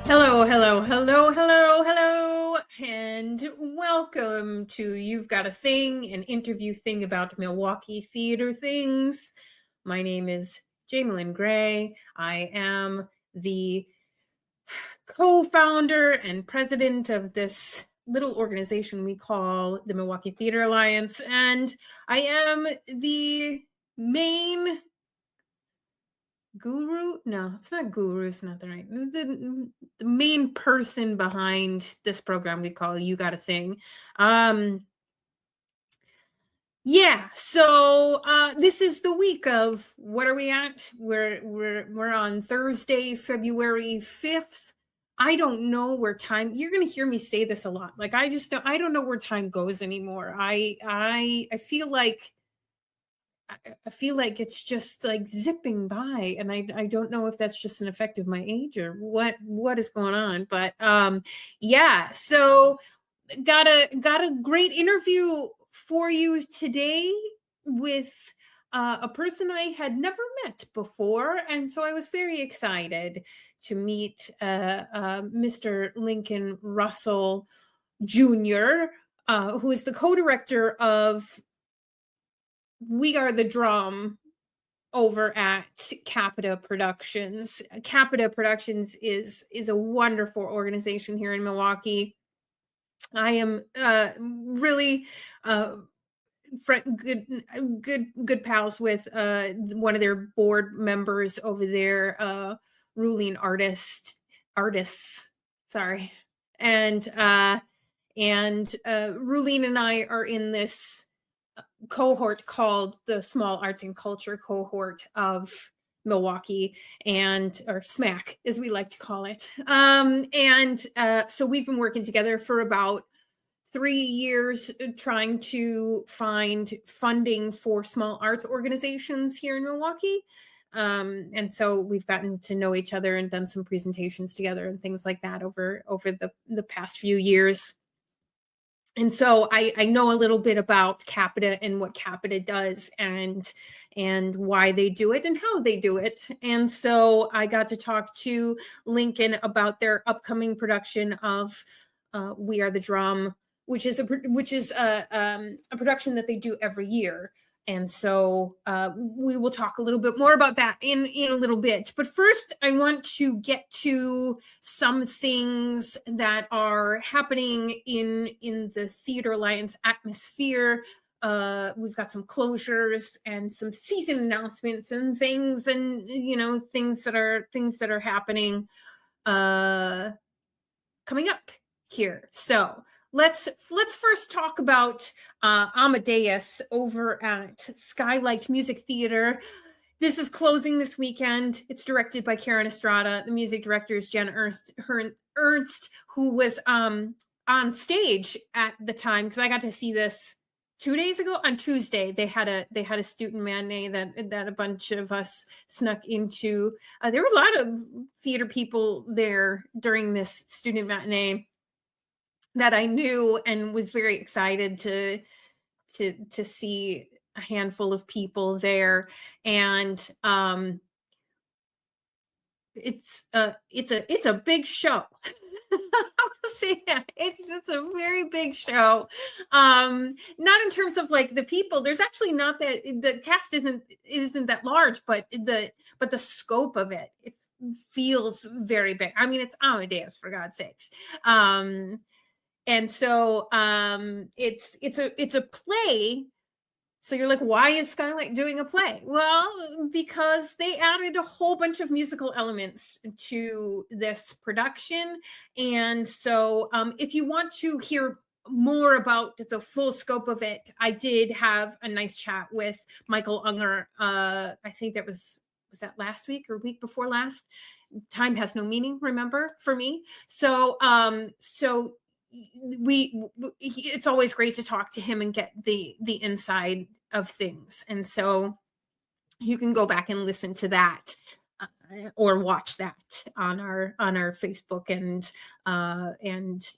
Hello, hello, hello, hello, hello, and welcome to You've Got a Thing, an interview thing about Milwaukee theater things. My name is Jaimelyn Gray. I am the co-founder and president of this little organization we call the Milwaukee Theatre Alliance, and I am the main guru. No, it's not guru. It's not the right. The main person behind this program we call You Got a Thing. Yeah, so this is the week of, what are we at? We're on Thursday, February 5th. I don't know where time, you're gonna hear me say this a lot. Like I don't know where time goes anymore. I feel like it's just like zipping by, and I don't know if that's just an effect of my age or what is going on. But yeah, so got a great interview for you today with a person I had never met before, and so I was very excited to meet Mr. Lincoln Russell Jr., who is the co-director of We Are the Drum over at CAPITA Productions. CAPITA Productions is a wonderful organization here in Milwaukee. I am really good pals with one of their board members over there, ruling artists. Sorry, and Ruling and I are in this cohort called the Small Arts and Culture Cohort of Milwaukee, and or SMAC as we like to call it. So we've been working together for about 3 years trying to find funding for small arts organizations here in Milwaukee. And so we've gotten to know each other and done some presentations together and things like that over the past few years. And so I know a little bit about CAPITA and what CAPITA does and why they do it and how they do it. And so I got to talk to Lincoln about their upcoming production of We Are the Drum, which is a production that they do every year. And so we will talk a little bit more about that in a little bit. But first, I want to get to some things that are happening in the Theatre Alliance atmosphere. We've got some closures and some season announcements and things, and things that are happening coming up here. So let's first talk about Amadeus over at Skylight Music Theater. This is closing this weekend. It's directed by Karen Estrada. The music director is Jen Ernst, who was on stage at the time, because I got to see this 2 days ago. On Tuesday, they had a student matinee that a bunch of us snuck into. There were a lot of theater people there during this student matinee that I knew, and was very excited to see a handful of people there. And it's a big show. I'll say that it's a very big show. Not in terms of like the people. There's actually not that, the cast isn't that large, but the scope of it feels very big. I mean, it's Amadeus, for God's sakes. And so it's a play. So you're like, why is Skylight doing a play? Well, because they added a whole bunch of musical elements to this production. And so if you want to hear more about the full scope of it, I did have a nice chat with Michael Unger. I think that was that last week or week before last? Time has no meaning, remember, for me. So it's always great to talk to him and get the inside of things, and so you can go back and listen to that. or watch that on our Facebook and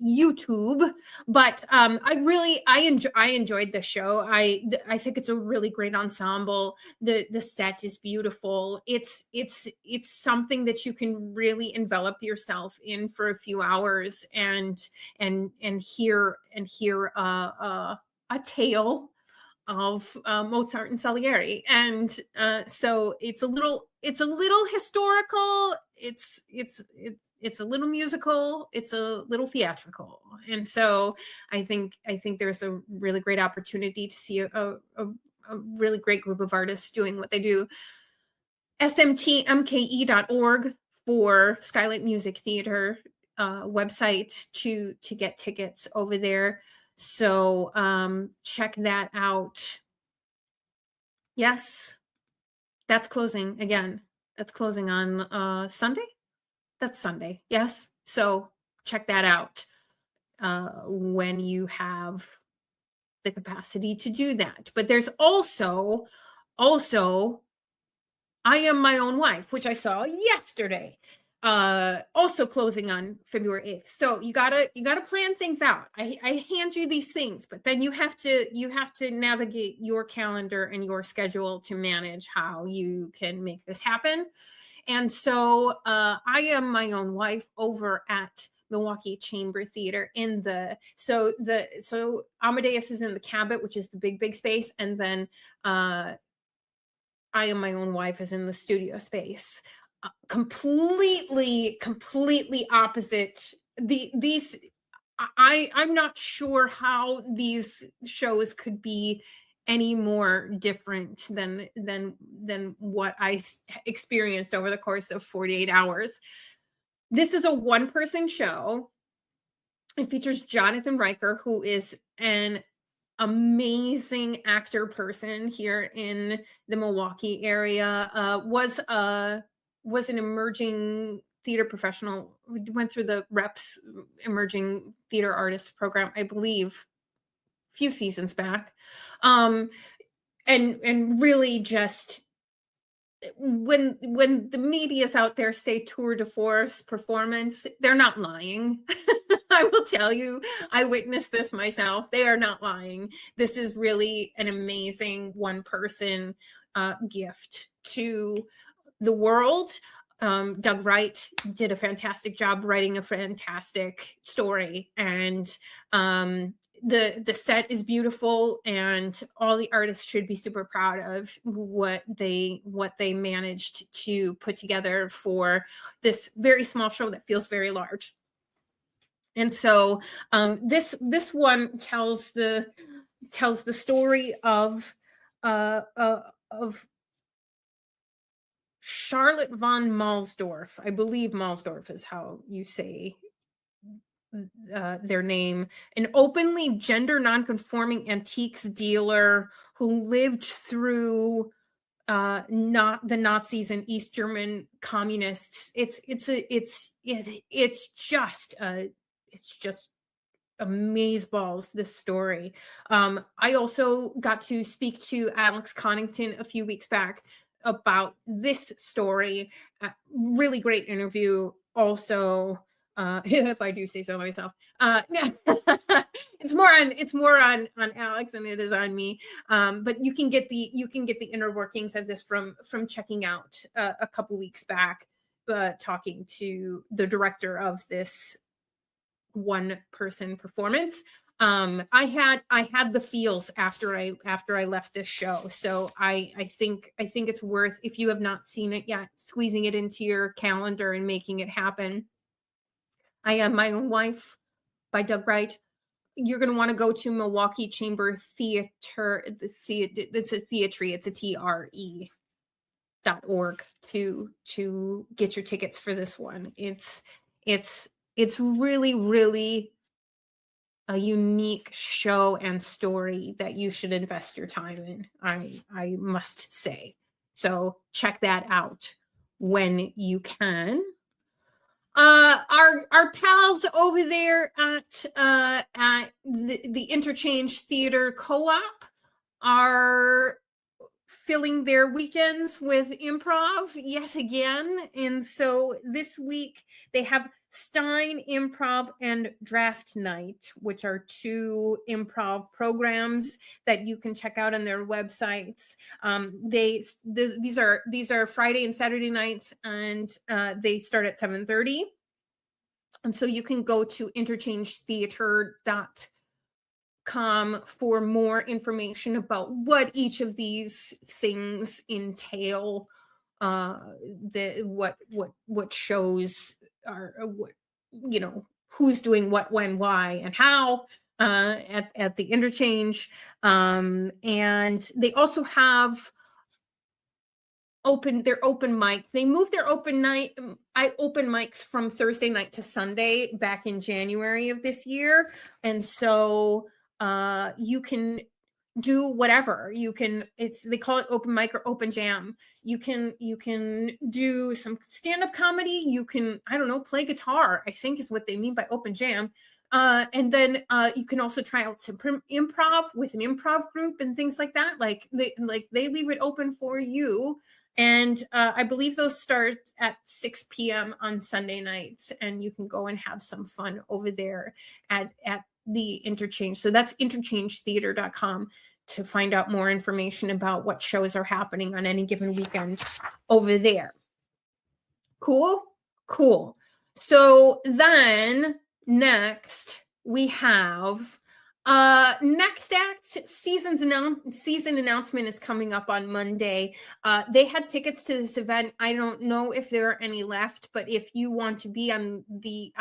YouTube. But I enjoyed the show. I think it's a really great ensemble. The set is beautiful. It's something that you can really envelop yourself in for a few hours and hear a tale of Mozart and Salieri, and so it's a little historical. It's a little musical. It's a little theatrical, and so I think there's a really great opportunity to see a really great group of artists doing what they do. smtmke.org for Skylight Music Theater website to get tickets over there. So check that out. Yes, that's closing again. That's closing on Sunday. That's Sunday. Yes. So check that out when you have the capacity to do that. But there's also I Am My Own Wife, which I saw yesterday. Also closing on February 8th. So you gotta plan things out. I hand you these things, but then you have to navigate your calendar and your schedule to manage how you can make this happen. And so I Am My Own Wife over at Milwaukee Chamber Theater so Amadeus is in the Cabot, which is the big space, and then I Am My Own Wife is in the studio space. Completely opposite. I'm not sure how these shows could be any more different than what I experienced over the course of 48 hours. This is a one-person show. It features Jonathan Riker, who is an amazing actor person here in the Milwaukee area. Was an emerging theater professional. Went through the Reps Emerging Theater Artists program, I believe, a few seasons back. And really just when the media's out there say tour de force performance, they're not lying. I will tell you, I witnessed this myself. They are not lying. This is really an amazing one-person gift to the world. Doug Wright did a fantastic job writing a fantastic story, and the set is beautiful, and all the artists should be super proud of what they managed to put together for this very small show that feels very large. And so this one tells the story of Charlotte von Malsdorf. I believe Malsdorf is how you say their name. An openly gender nonconforming antiques dealer who lived through not the Nazis and East German communists. It's just amazeballs, this story. I also got to speak to Alex Connington a few weeks back about this story. Really great interview. Also, if I do say so myself, it's more on Alex than it is on me. But you can get the inner workings of this from checking out a couple weeks back, talking to the director of this one-person performance. I had the feels after I left this show. So I think it's worth, if you have not seen it yet, squeezing it into your calendar and making it happen. I Am My Own Wife by Doug Wright. You're going to want to go to Milwaukee Chamber Theater. It's a theatre. It's a TRE.org to get your tickets for this one. It's really a unique show and story that you should invest your time in, I must say. So check that out when you can. Our pals over there at the Interchange Theater Co-op are filling their weekends with improv yet again. And so this week they have Stein Improv and Draft Night, which are 2 improv programs that you can check out on their websites. These are Friday and Saturday nights, and they start at 7:30. And so you can go to interchangetheater.com for more information about what each of these things entail, what shows are, what, who's doing what, when, why, and how at the interchange. And they also have their open mic. They moved their open mics from Thursday night to Sunday back in January of this year. And so you can do whatever. They call it open mic or open jam. You can do some stand-up comedy. You can, I don't know, play guitar, I think is what they mean by open jam. And then you can also try out some improv with an improv group and things like that. Like they leave it open for you. And I believe those start at 6 p.m. on Sunday nights, and you can go and have some fun over there at the interchange. So that's interchangetheater.com to find out more information about what shows are happening on any given weekend over there. Cool. So then next we have Next Act season announcement is coming up on Monday. They had tickets to this event. I don't know if there are any left, but if you want to be on the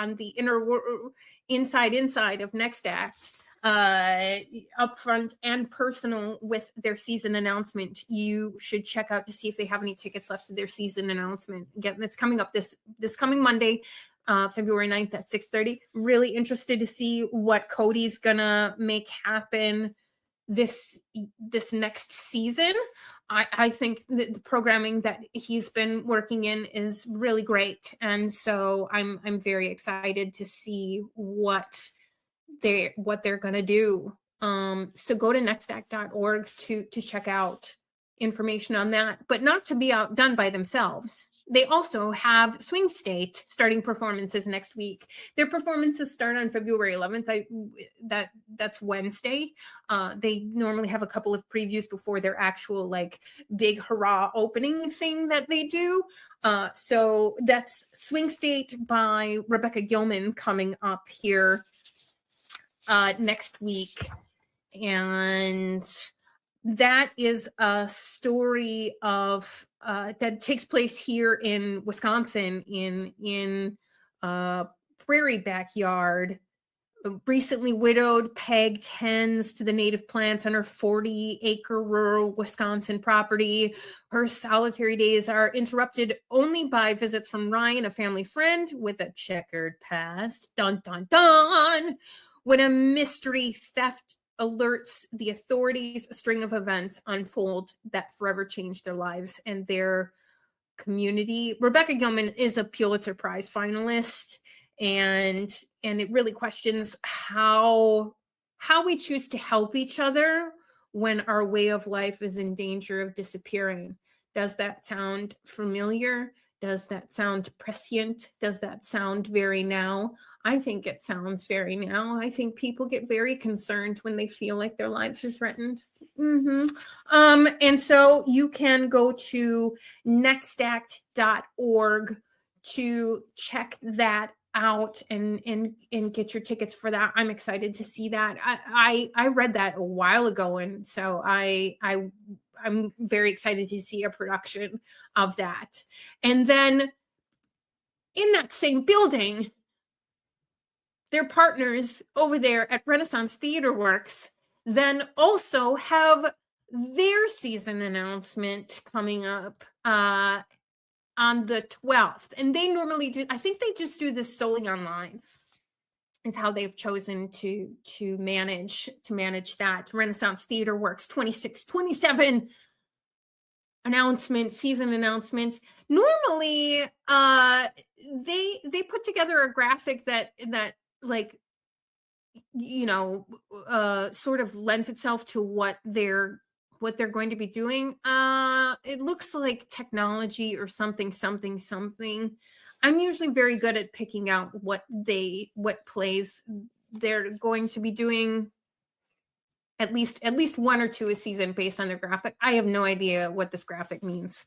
inside of Next Act, upfront and personal with their season announcement, you should check out to see if they have any tickets left to their season announcement. Again, it's coming up this coming Monday, February 9th at 6:30. Really interested to see what Cody's gonna make happen this next season. I think the programming that he's been working in is really great, and so I'm very excited to see what they're gonna do. So go to nextact.org to check out information on that, but not to be outdone by themselves. They also have Swing State starting performances next week. Their performances start on February 11th. That's Wednesday. They normally have a couple of previews before their actual big hurrah opening thing that they do. So that's Swing State by Rebecca Gilman coming up here next week. And that is a story of that takes place here in Wisconsin in prairie backyard. Recently widowed Peg tends to the native plants on her 40-acre rural Wisconsin property. Her solitary days are interrupted only by visits from Ryan, a family friend with a checkered past. Dun, dun, dun. When a mystery theft alerts the authorities, a string of events unfold that forever change their lives and their community. Rebecca Gilman is a Pulitzer Prize finalist, and it really questions how we choose to help each other when our way of life is in danger of disappearing. Does that sound familiar? Does that sound prescient? Does that sound very now? I think it sounds very now. I think people get very concerned when they feel like their lives are threatened. And so you can go to nextact.org to check that out and get your tickets for that. I'm excited to see that. I read that a while ago, and so I'm very excited to see a production of that. And then in that same building, their partners over there at Renaissance Theater Works then also have their season announcement coming up on the 12th. And they normally do, I think they just do this solely online, is how they've chosen to manage that. Renaissance Theater Works 26-27 season announcement. Normally they put together a graphic that sort of lends itself to what their what they're going to be doing. It looks like technology or something. I'm usually very good at picking out what plays they're going to be doing. At least one or two a season based on their graphic. I have no idea what this graphic means.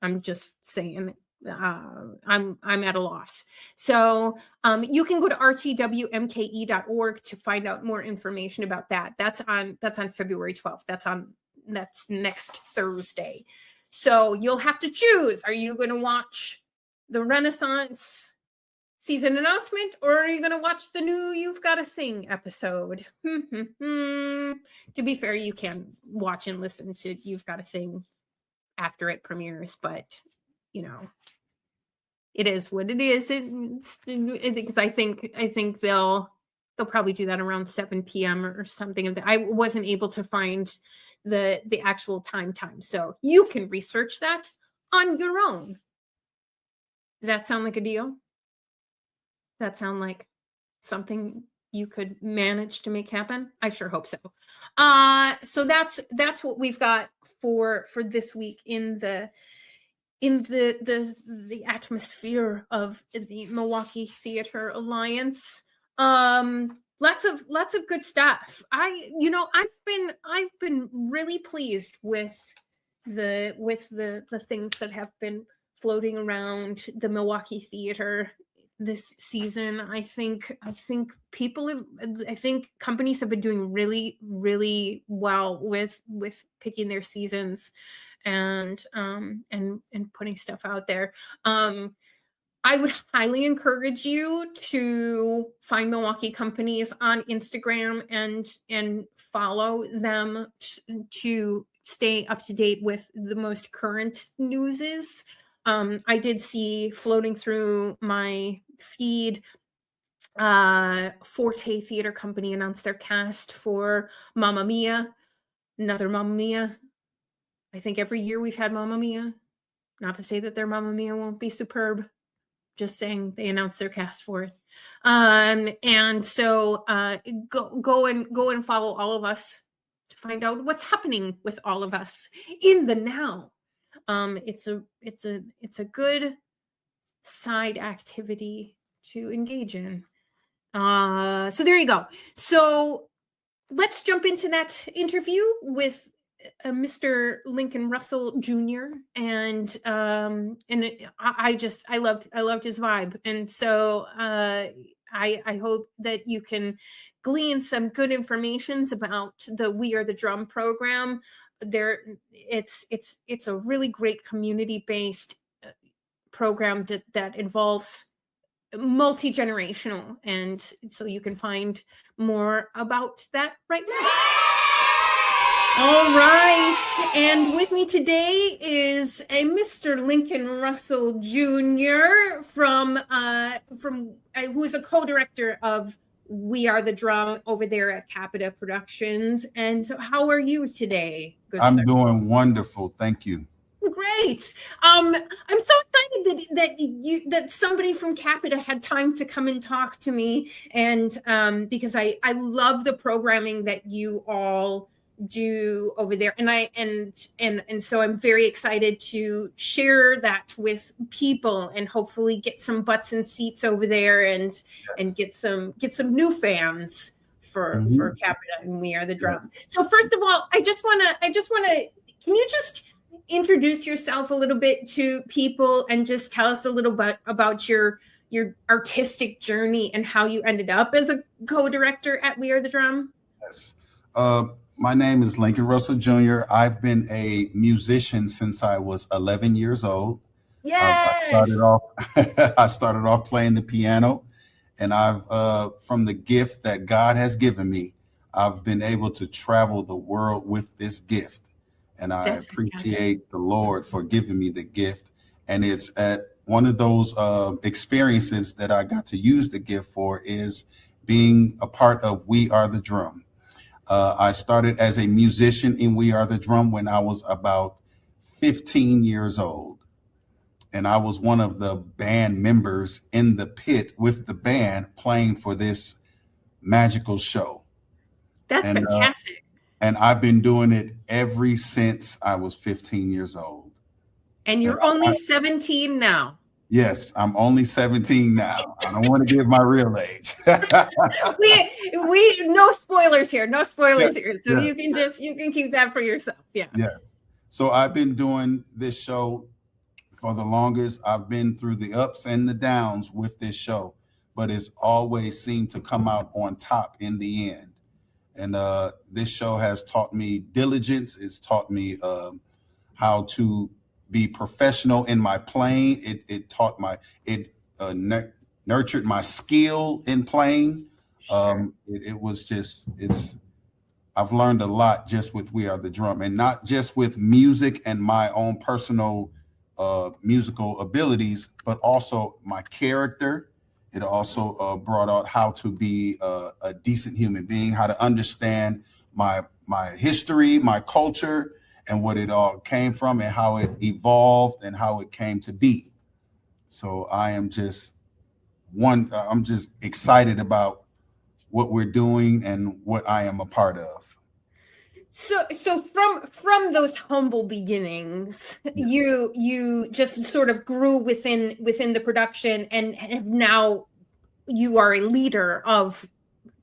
I'm just saying. I'm at a loss. So you can go to rtwmke.org to find out more information about that. That's on February 12th. That's next Thursday. So you'll have to choose. Are you going to watch the Renaissance season announcement, or are you going to watch the new You've Got a Thing episode? To be fair, you can watch and listen to You've Got a Thing after it premieres, but it is what it is. Because I think they'll probably do that around 7 p.m. or something. I wasn't able to find the actual time, so you can research that on your own. Does that sound like a deal? Does that sound like something you could manage to make happen? I sure hope so. So that's what we've got for this week in the atmosphere of the Milwaukee Theatre Alliance. Lots of good stuff. I've been really pleased with the things that have been floating around the Milwaukee Theater this season. I think companies have been doing really, really well with picking their seasons and putting stuff out there. I would highly encourage you to find Milwaukee companies on Instagram and follow them to stay up to date with the most current newses. I did see floating through my feed, Forte Theater Company announced their cast for Mamma Mia, another Mamma Mia. I think every year we've had Mamma Mia. Not to say that their Mamma Mia won't be superb. Just saying they announced their cast for it. And so go and follow all of us to find out what's happening with all of us in the now. It's a good side activity to engage in. So there you go. So let's jump into that interview with Mr. Lincoln Russell Jr. And I loved his vibe, and so I hope that you can glean some good information about the We Are the Drum program. It's a really great community-based program that involves multi-generational, and so you can find more about that right now. All right, and with me today is a Mr. Lincoln Russell Jr. from who is a co-director of We Are the Drum over there at CAPITA Productions. And so, how are you today? I'm doing wonderful, thank you. Great. I'm so excited that somebody from CAPITA had time to come and talk to me, and because I love the programming that you all do over there, and so I'm very excited to share that with people and hopefully get some butts and seats over there and get some new fans for CAPITA and We Are the Drum. Yes. So first of all, I just want to can you just introduce yourself a little bit to people and just tell us a little bit about your artistic journey and how you ended up as a co-director at We Are the Drum? Yes. My name is Lincoln Russell Jr. I've been a musician since I was 11 years old. Yes. I started off playing the piano, and I've from the gift that God has given me, I've been able to travel the world with this gift. And I appreciate the Lord for giving me the gift. And it's at one of those experiences that I got to use the gift for is being a part of We Are the Drum. I started as a musician in We Are the Drum when I was about 15 years old. And I was one of the band members in the pit with the band playing for this magical show. That's fantastic. And I've been doing it ever since I was 15 years old. And you're only 17 now. Yes, I'm only 17 now. I don't want to give my real age. we no spoilers here. No spoilers here. So yes. you can keep that for yourself. Yeah. Yes. So I've been doing this show for the longest. I've been through the ups and the downs with this show, but it's always seemed to come out on top in the end. And this show has taught me diligence. It's taught me how to be professional in my playing. It nurtured my skill in playing. Sure. I've learned a lot just with We Are the Drum, and not just with music and my own personal musical abilities, but also my character. It also brought out how to be a decent human being, how to understand my history, my culture, and what it all came from, and how it evolved and how it came to be. So I'm just excited about what we're doing and what I am a part of. So from those humble beginnings, yeah. you just sort of grew within the production, and now you are a leader of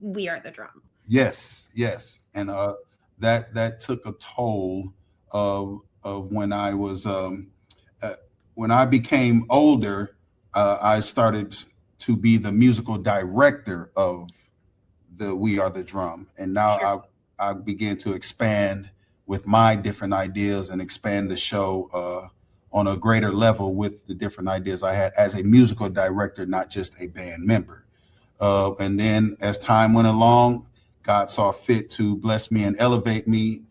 We Are the Drum. Yes, and that took a toll of when I was when I became older. I started to be the musical director of the We Are the Drum, and now sure. I began to expand with my different ideas and expand the show on a greater level with the different ideas I had as a musical director, not just a band member. And then as time went along, God saw fit to bless me and elevate me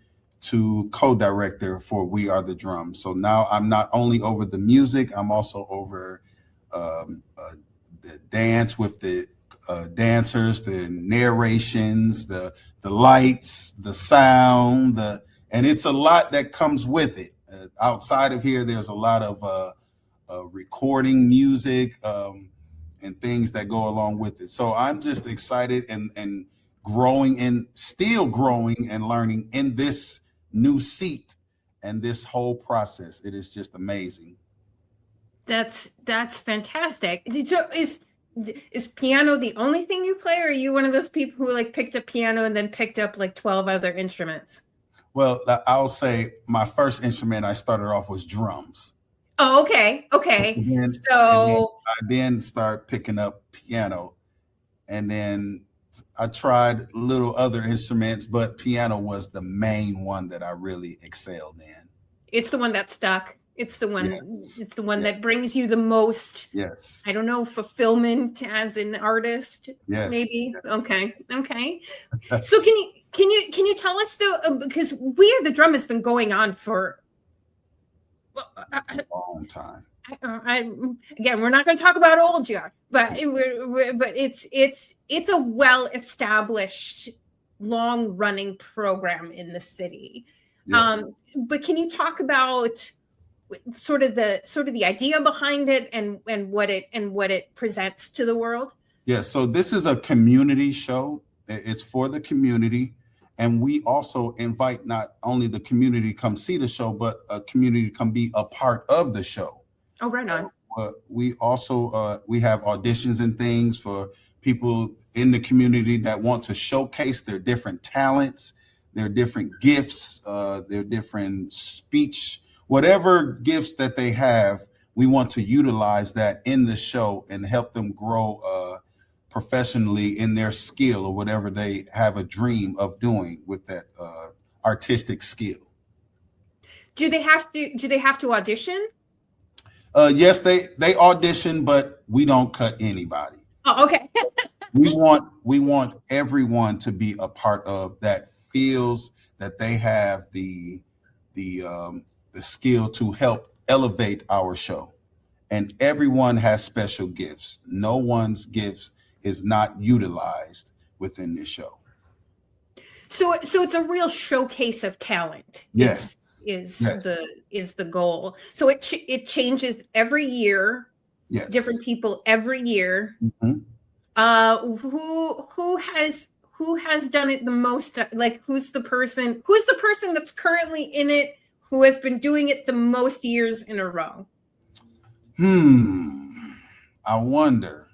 to co-director for We Are the Drum. So now I'm not only over the music, I'm also over the dance with the dancers, the narrations, the lights, the sound, and it's a lot that comes with it. Outside of here, there's a lot of recording music and things that go along with it. So I'm just excited and growing, and still growing and learning in this new seat and this whole process. It is just amazing. That's fantastic. So is piano the only thing you play, or are you one of those people who like picked up piano and then picked up like 12 other instruments? Well, I'll say my first instrument I started off was drums. Oh, okay. And then I then started picking up piano, and then I tried little other instruments, but piano was the main one that I really excelled in. It's the one that stuck. It's the one. Yes. It's the one that brings you the most. Yes. I don't know, fulfillment as an artist. Yes. Maybe. Yes. Okay. So can you tell us though, because We Are the Drum has been going on for a long time. Again, we're not going to talk about old Jack, but it's a well-established, long-running program in the city. Yes. But can you talk about sort of the idea behind it and what it presents to the world? Yeah, so this is a community show. It's for the community, and we also invite not only the community to come see the show, but a community to come be a part of the show. Oh, right on. We also we have auditions and things for people in the community that want to showcase their different talents, their different gifts, their different speech, whatever gifts that they have. We want to utilize that in the show and help them grow professionally in their skill, or whatever they have a dream of doing with that artistic skill. Do they have to audition? Yes, they audition, but we don't cut anybody. Oh, okay. we want everyone to be a part of that, feels that they have the skill to help elevate our show. And everyone has special gifts. No one's gifts is not utilized within this show. So it's a real showcase of talent. Yes. Is the goal. So it changes every year. Yes. Different people every year. Mm-hmm. who has done it the most? Like, who's the person that's currently in it who has been doing it the most years in a row? I wonder.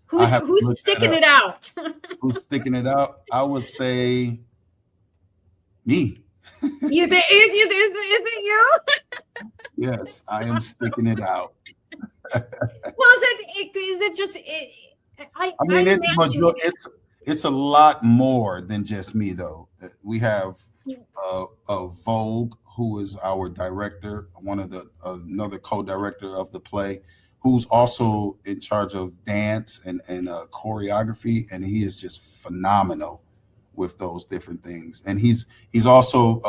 Who's sticking it out? Who's sticking it out? I would say me. You think is it you? Yes, I am sticking it out. Well, is it just it? I mean, it's a lot more than just me, though. We have Vogue, who is our director, another co-director of the play, who's also in charge of dance and choreography, and he is just phenomenal with those different things. And he's also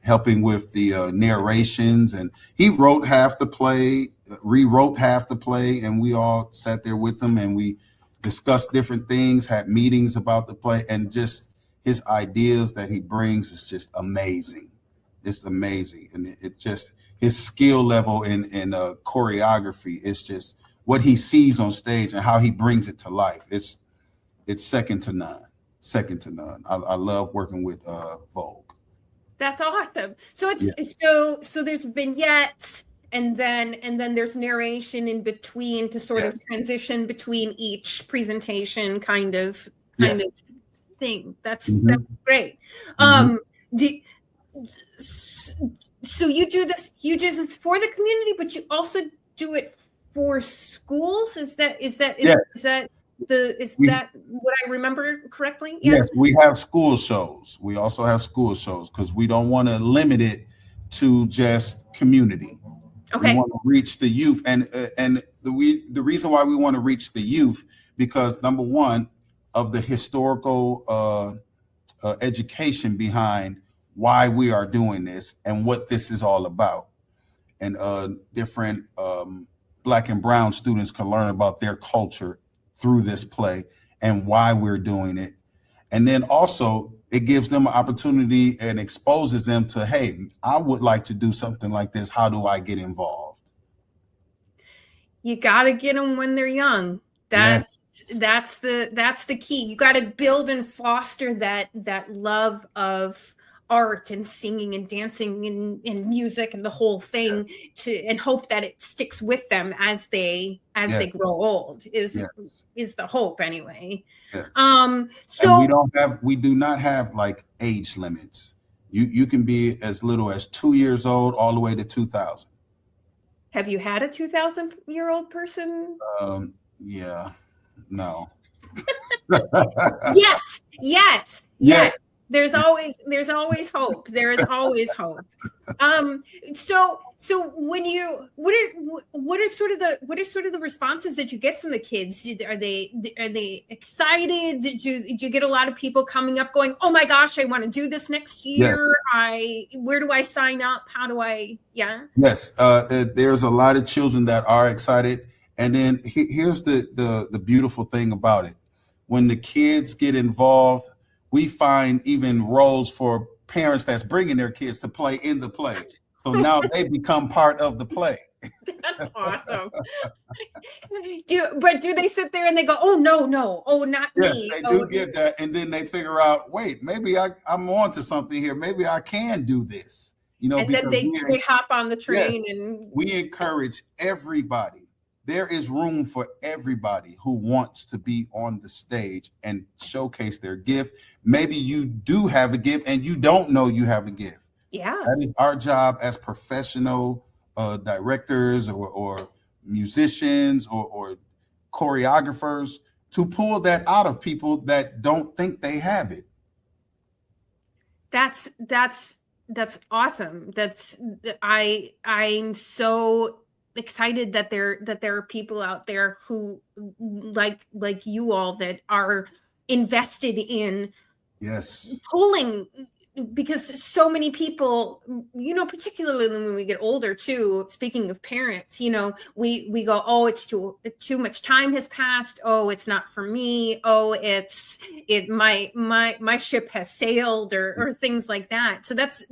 helping with the narrations, and he wrote half the play, rewrote half the play, and we all sat there with him and we discussed different things, had meetings about the play, and just his ideas that he brings is just amazing. It's amazing. And it just, his skill level in choreography is just what he sees on stage and how he brings it to life. It's second to none. Second to none. I love working with Vogue. That's awesome. So so there's vignettes and then there's narration in between to sort of transition between each presentation kind of thing. That's great. So you do this for the community, but you also do it for schools. Is that what I remember correctly? Yeah. Yes, we have school shows. We also have school shows because we don't want to limit it to just community. Okay. We want to reach the youth, and the reason why we want to reach the youth, because number one, of the historical education behind why we are doing this and what this is all about, and different Black and brown students can learn about their culture through this play and why we're doing it. And then also it gives them an opportunity and exposes them to, hey, I would like to do something like this. How do I get involved? You got to get them when they're young. That's the key. You got to build and foster that love of art and singing and dancing and music and the whole thing and hope that it sticks with them as they grow old is the hope anyway. So we do not have like age limits. You can be as little as 2 years old all the way to 2000. Have you had a 2000-year-old person? No. Yet. There's always hope. There is always hope. So when you what are sort of the responses that you get from the kids? Are they excited? Did you get a lot of people coming up going, "Oh my gosh, I want to do this next year. Yes. Where do I sign up? How do I?" Yeah. Yes. There's a lot of children that are excited, and then here's the beautiful thing about it. When the kids get involved, we find even roles for parents that's bringing their kids to play in the play. So now they become part of the play. That's awesome. Do they sit there and they go, "Oh, no, oh, not me." They do get that. And then they figure out, wait, maybe I'm on to something here. Maybe I can do this. And then they hop on the train. And we encourage everybody. There is room for everybody who wants to be on the stage and showcase their gift. Maybe you do have a gift and you don't know you have a gift. Yeah. That is our job as professional directors or musicians or choreographers to pull that out of people that don't think they have it. That's awesome. I'm so excited that there are people out there who like you all that are invested in pulling, because so many people, particularly when we get older too, speaking of parents, we go, "Oh, it's too much time has passed. Oh, it's not for me. Oh, my ship has sailed," or things like that. So that's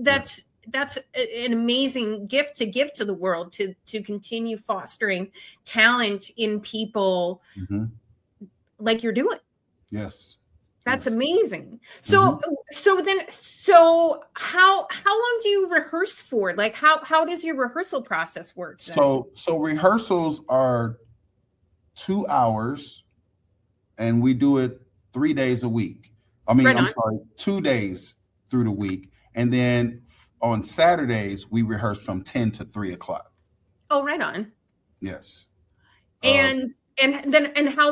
an amazing gift to give to the world, to continue fostering talent in people like you're doing. Yes. That's Yes. amazing. So so how long do you rehearse for? Like how does your rehearsal process work then? So rehearsals are 2 hours, and we do it 3 days a week. I mean, Right I'm on. sorry, 2 days through the week, and then on Saturdays we rehearse from 10 to 3 o'clock. Oh, right on. Yes. And then how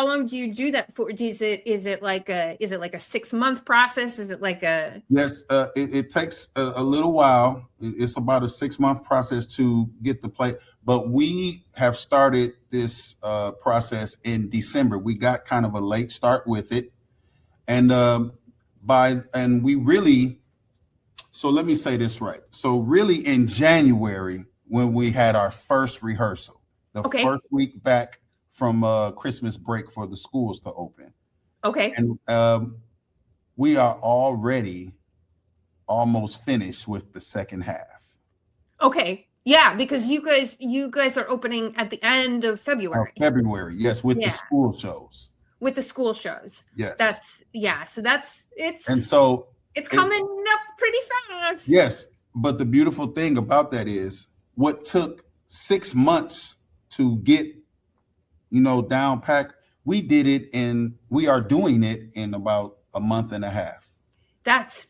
long do you do that for? Is it like a 6-month process? Is it like a Yes, it takes a little while. It's about a 6-month process to get the play, but we have started this process in December. We got kind of a late start with it, and we really. So let me say this right. So really, in January, when we had our first rehearsal, the Okay. first week back from Christmas break for the schools to open, Okay. and we are already almost finished with the second half. Okay. Yeah, because you guys are opening at the end of February. February, yes, with the Yeah. school shows. With the school shows. Yes. And so it's coming up pretty fast. Yes, but the beautiful thing about that is what took 6 months to get, down packed, we are doing it in about a month and a half. That's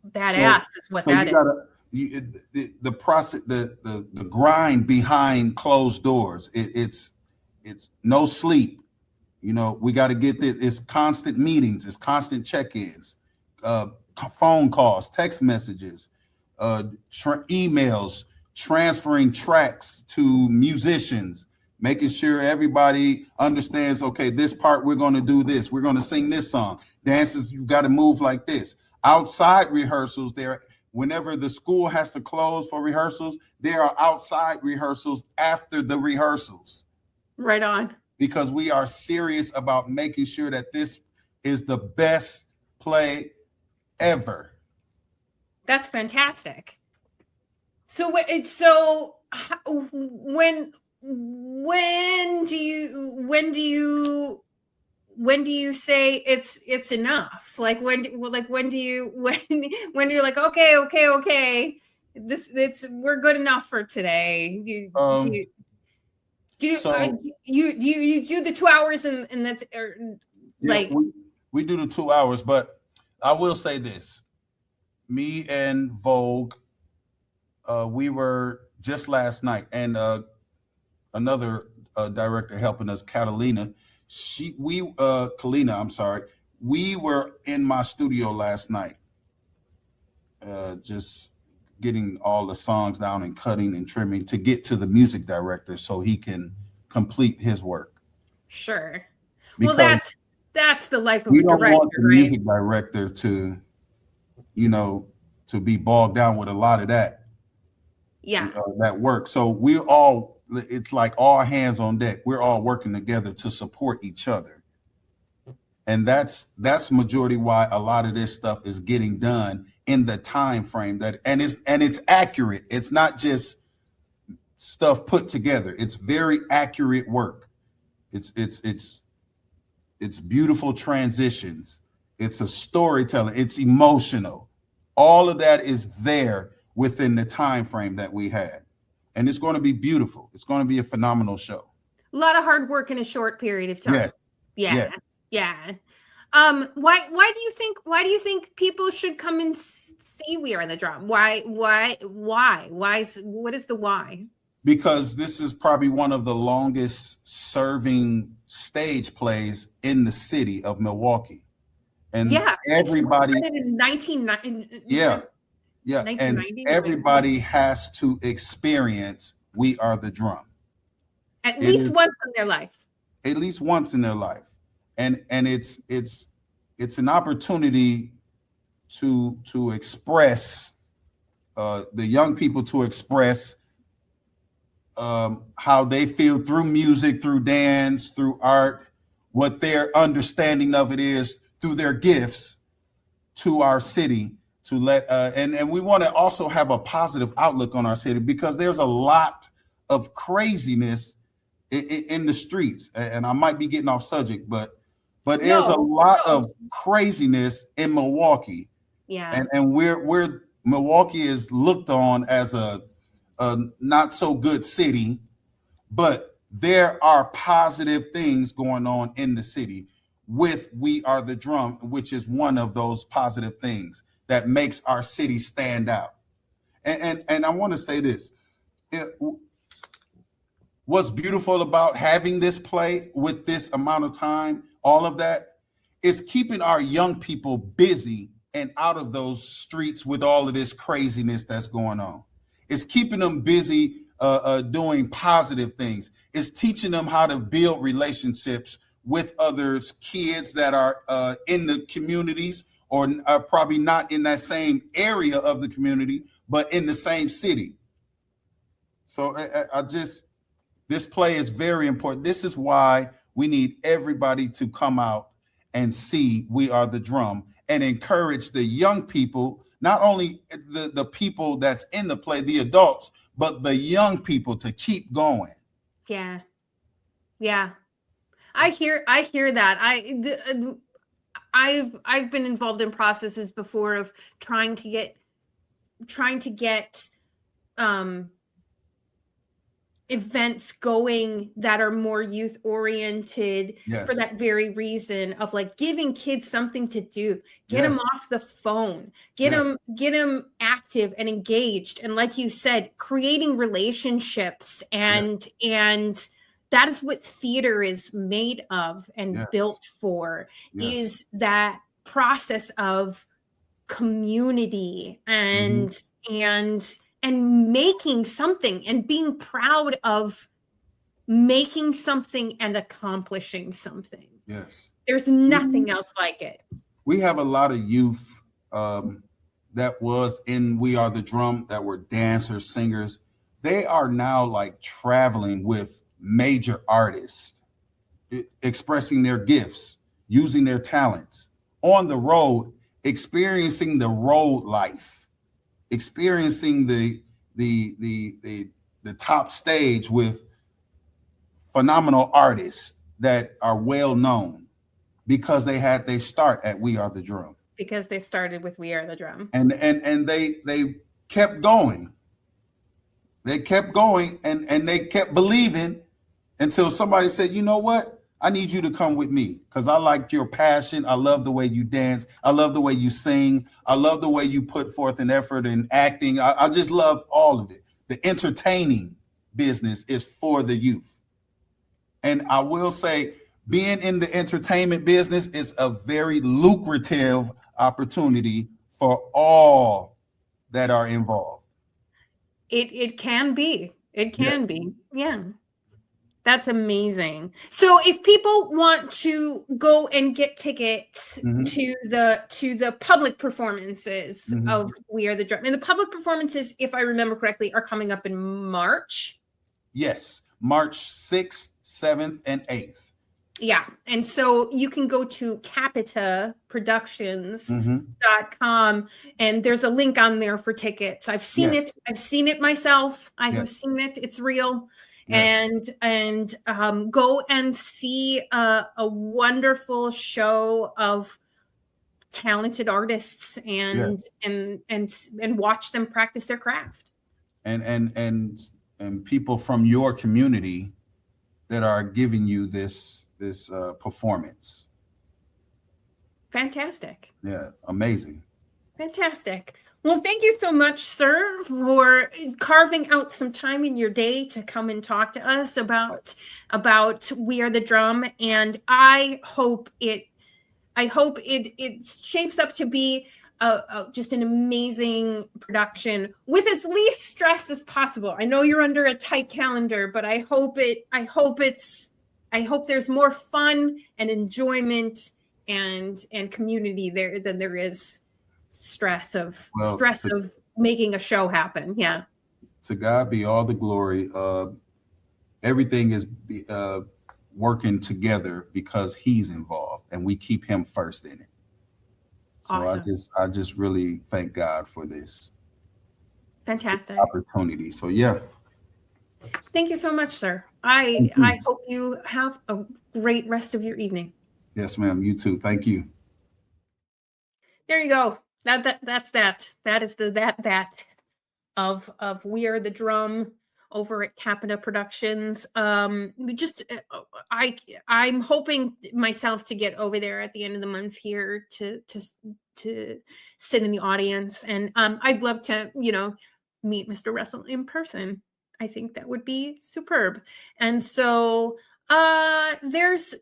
badass is what that is. The process, the grind behind closed doors, it's no sleep. We got to get this. It's constant meetings, it's constant check-ins, phone calls, text messages, emails, transferring tracks to musicians, making sure everybody understands, okay, this part, we're going to do this. We're going to sing this song. Dances, you got to move like this. Outside rehearsals, whenever the school has to close for rehearsals, there are outside rehearsals after the rehearsals. Right on. Because we are serious about making sure that this is the best play ever. That's fantastic. So when do you say it's enough? Like when do you when you're like, okay, we're good enough for today? Do you do the 2 hours and that's like we do the 2 hours, but I will say this. Me and Vogue, we were just last night, and another director helping us, Kalina, I'm sorry. We were in my studio last night, just getting all the songs down and cutting and trimming to get to the music director so he can complete his work. Sure. Because well, that's the life of a director, we don't want the right? music director to, to be bogged down with a lot of that. Yeah. That work. So it's like all hands on deck. We're all working together to support each other. And that's majority why a lot of this stuff is getting done in the time frame and it's accurate. It's not just stuff put together. It's very accurate work. It's beautiful transitions. It's a storytelling. It's emotional. All of that is there within the time frame that we had. And it's going to be beautiful. It's going to be a phenomenal show. A lot of hard work in a short period of time. Yes. Yeah. Yes. Yeah. Why do you think people should come and see We Are the Drum? Why? What is the why? Because this is probably one of the longest serving stage plays in the city of Milwaukee. And everybody in 1990. Yeah. And everybody has to experience We Are the Drum. At least once in their life. At least once in their life. And it's an opportunity to express the young people, to express how they feel through music, through dance, through art, what their understanding of it is, through their gifts to our city, to let and we want to also have a positive outlook on our city, because there's a lot of craziness in the streets. And I might be getting off subject, but but there's a lot No. of craziness in Milwaukee. Yeah. And we're Milwaukee is looked on as a not so good city, but there are positive things going on in the city with We Are the Drum, which is one of those positive things that makes our city stand out. And I want to say this. What's beautiful about having this play with this amount of time, all of that, is keeping our young people busy and out of those streets with all of this craziness that's going on. It's keeping them busy doing positive things. It's teaching them how to build relationships with others, kids that are in the communities or probably not in that same area of the community, but in the same city. So this play is very important. This is why we need everybody to come out and see We Are the Drum and encourage the young people, not only the people that's in the play, the adults, but the young people to keep going. Yeah. Yeah. I hear that. I've been involved in processes before of trying to get events going that are more youth oriented. Yes. For that very reason of like giving kids something to do, get them off the phone, get them active and engaged. And like you said, creating relationships and that is what theater is made of and built for, is that process of community and making something and being proud of making something and accomplishing something. Yes. There's nothing else like it. We have a lot of youth that was in We Are the Drum that were dancers, singers. They are now like traveling with major artists, expressing their gifts, using their talents on the road, experiencing the road life, experiencing the top stage with phenomenal artists that are well known because they start at We Are the Drum. Because they started with We Are the Drum. And they kept going. They kept going and they kept believing until somebody said, you know what? I need you to come with me because I like your passion. I love the way you dance. I love the way you sing. I love the way you put forth an effort in acting. I just love all of it. The entertaining business is for the youth. And I will say, being in the entertainment business is a very lucrative opportunity for all that are involved. It can be. It can be. Yeah. That's amazing. So if people want to go and get tickets to the public performances of We Are the Drum, and the public performances, if I remember correctly, are coming up in March. Yes, March 6th, 7th, and 8th. Yeah. And so you can go to CAPITA Productions.com and there's a link on there for tickets. I've seen it. I've seen it myself. I have seen it. It's real. Yes. And go and see a wonderful show of talented artists and watch them practice their craft. And people from your community that are giving you this performance. Fantastic. Yeah, amazing. Fantastic. Well, thank you so much, sir, for carving out some time in your day to come and talk to us about We Are the Drum. And I hope it shapes up to be just an amazing production with as least stress as possible. I know you're under a tight calendar, but I hope there's more fun and enjoyment and community there than there is stress of making a show happen. Yeah. To God be all the glory. Everything is working together because he's involved and we keep him first in it. So awesome. I just really thank God for this fantastic opportunity. So yeah. Thank you so much, sir. I hope you have a great rest of your evening. Yes, ma'am. You too. Thank you. There you go. That's that. That is that of We Are the Drum over at CAPITA Productions. I'm hoping myself to get over there at the end of the month here to sit in the audience, and I'd love to, meet Mr. Russell in person. I think that would be superb. And so there's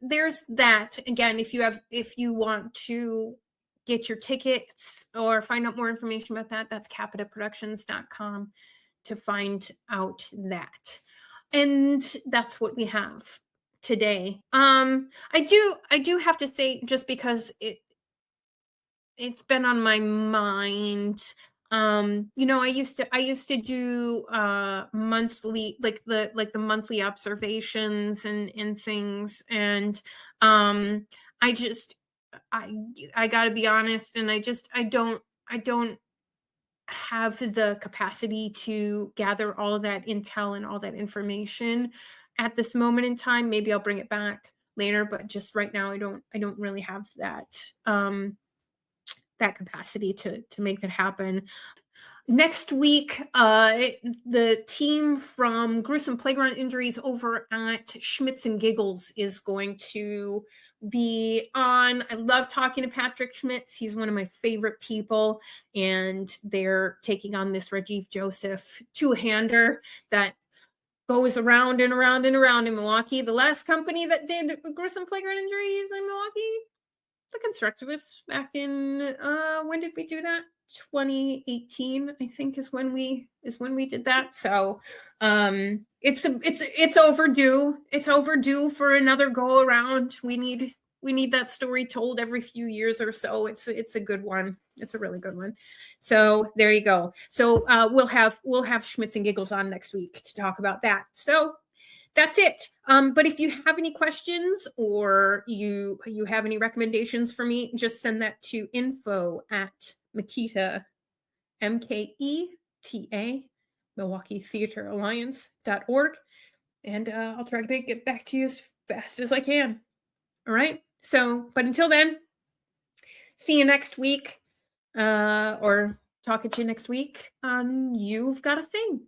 that. Again, if you want to get your tickets or find out more information about that, that's capitaproductions.com to find out that. And that's what we have today. I do have to say, just because it's been on my mind, I used to do monthly, like the monthly observations and things, and I gotta be honest, and I don't have the capacity to gather all of that intel and all that information at this moment in time. Maybe I'll bring it back later, but just right now, I don't really have that that capacity to make that happen. Next week, the team from Gruesome Playground Injuries over at Schmitz and Giggles is going to be on. I love talking to Patrick Schmitz. He's one of my favorite people, and they're taking on this Rajiv Joseph two-hander that goes around and around and around in Milwaukee. The last company that did Gruesome Playground Injuries in Milwaukee, the Constructivists, back in when did we do that? 2018, I think, is when we did that. So it's overdue. It's overdue for another go around. We need that story told every few years or so. It's a good one. It's a really good one. So there you go. So we'll have Schmitz and Giggles on next week to talk about that. So that's it. But if you have any questions or you have any recommendations for me, just send that to info@CAPITA, MKETA, Milwaukee Theatre Alliance.org. And I'll try to get back to you as fast as I can. All right. So, but until then, see you next week, or talk at you next week on You've Got a Thing.